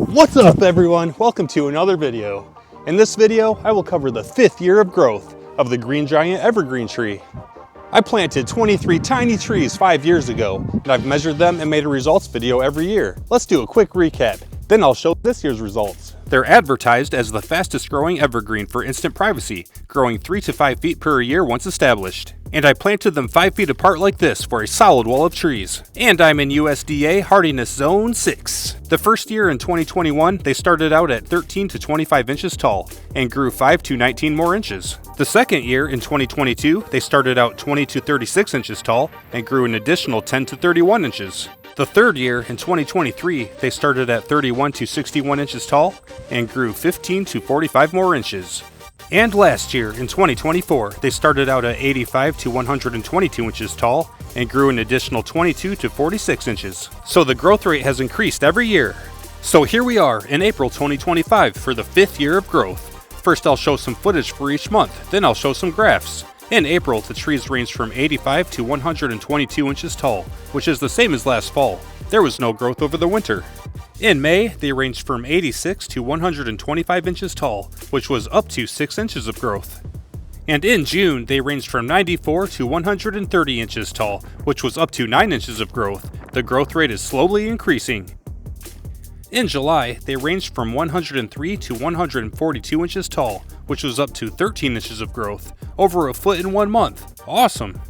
What's up everyone? Welcome to another video. In this video, I will cover the 5th year of growth of the green giant evergreen tree. I planted 23 tiny trees 5 years ago, and I've measured them and made a results video every year. Let's do a quick recap, then I'll show this year's results. They're advertised as the fastest growing evergreen for instant privacy, growing 3 to 5 feet per year once established. And I planted them 5 feet apart like this for a solid wall of trees. And I'm in USDA Hardiness Zone 6. The first year in 2021, they started out at 13 to 25 inches tall and grew 5 to 19 more inches. The second year in 2022, they started out 20 to 36 inches tall and grew an additional 10 to 31 inches. The third year in 2023, they started at 31 to 61 inches tall and grew 15 to 45 more inches. And last year, in 2024, they started out at 85 to 122 inches tall and grew an additional 22 to 46 inches. So the growth rate has increased every year. So here we are in April 2025 for the 5th year of growth. First I'll show some footage for each month, then I'll show some graphs. In April, the trees ranged from 85 to 122 inches tall, which is the same as last fall. There was no growth over the winter. In May, they ranged from 86 to 125 inches tall, which was up to 6 inches of growth. And in June, they ranged from 94 to 130 inches tall, which was up to 9 inches of growth. The growth rate is slowly increasing. In July, they ranged from 103 to 142 inches tall, which was up to 13 inches of growth, over a foot in 1 month. Awesome!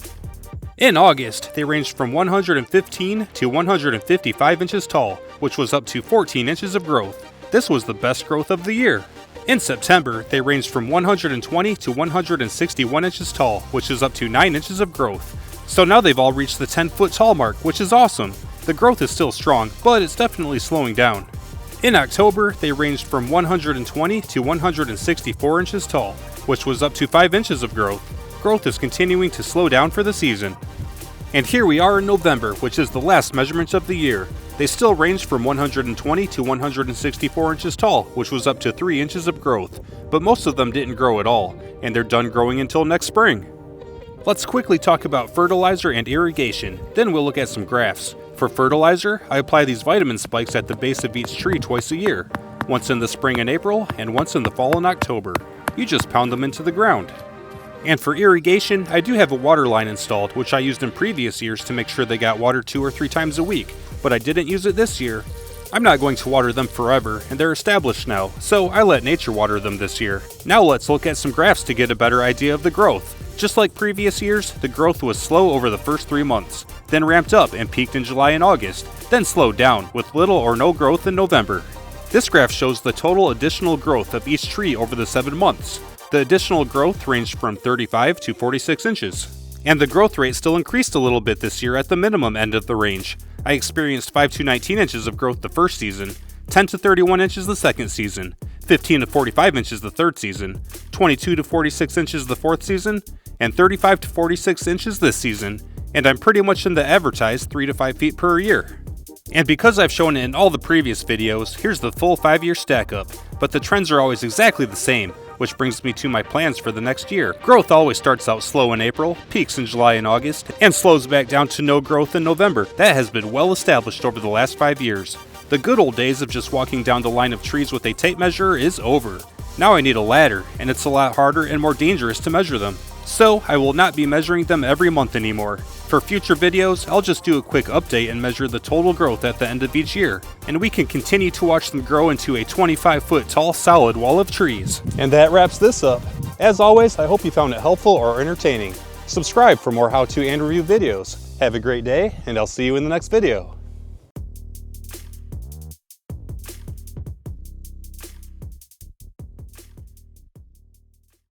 In August, they ranged from 115 to 155 inches tall, which was up to 14 inches of growth. This was the best growth of the year. In September, they ranged from 120 to 161 inches tall, which is up to 9 inches of growth. So now they've all reached the 10-foot tall mark, which is awesome. The growth is still strong, but it's definitely slowing down. In October, they ranged from 120 to 164 inches tall, which was up to 5 inches of growth. Growth is continuing to slow down for the season. And here we are in November, which is the last measurement of the year. They still ranged from 120 to 164 inches tall, which was up to 3 inches of growth, but most of them didn't grow at all, and they're done growing until next spring. Let's quickly talk about fertilizer and irrigation, then we'll look at some graphs. For fertilizer, I apply these vitamin spikes at the base of each tree twice a year, once in the spring and April, and once in the fall and October. You just pound them into the ground. And for irrigation, I do have a water line installed, which I used in previous years to make sure they got water 2 or 3 times a week, but I didn't use it this year. I'm not going to water them forever, and they're established now, so I let nature water them this year. Now let's look at some graphs to get a better idea of the growth. Just like previous years, the growth was slow over the first 3 months, then ramped up and peaked in July and August, then slowed down with little or no growth in November. This graph shows the total additional growth of each tree over the 7 months. The additional growth ranged from 35 to 46 inches. And the growth rate still increased a little bit this year at the minimum end of the range. I experienced 5 to 19 inches of growth the first season, 10 to 31 inches the second season, 15 to 45 inches the third season, 22 to 46 inches the fourth season, and 35 to 46 inches this season, and I'm pretty much in the advertised 3 to 5 feet per year. And because I've shown it in all the previous videos, here's the full 5-year stack up, but the trends are always exactly the same, which brings me to my plans for the next year. Growth always starts out slow in April, peaks in July and August, and slows back down to no growth in November. That has been well established over the last 5 years. The good old days of just walking down the line of trees with a tape measure is over. Now I need a ladder, and it's a lot harder and more dangerous to measure them. So I will not be measuring them every month anymore. For future videos, I'll just do a quick update and measure the total growth at the end of each year, and we can continue to watch them grow into a 25-foot tall solid wall of trees. And that wraps this up. As always, I hope you found it helpful or entertaining. Subscribe for more how-to and review videos. Have a great day, and I'll see you in the next video.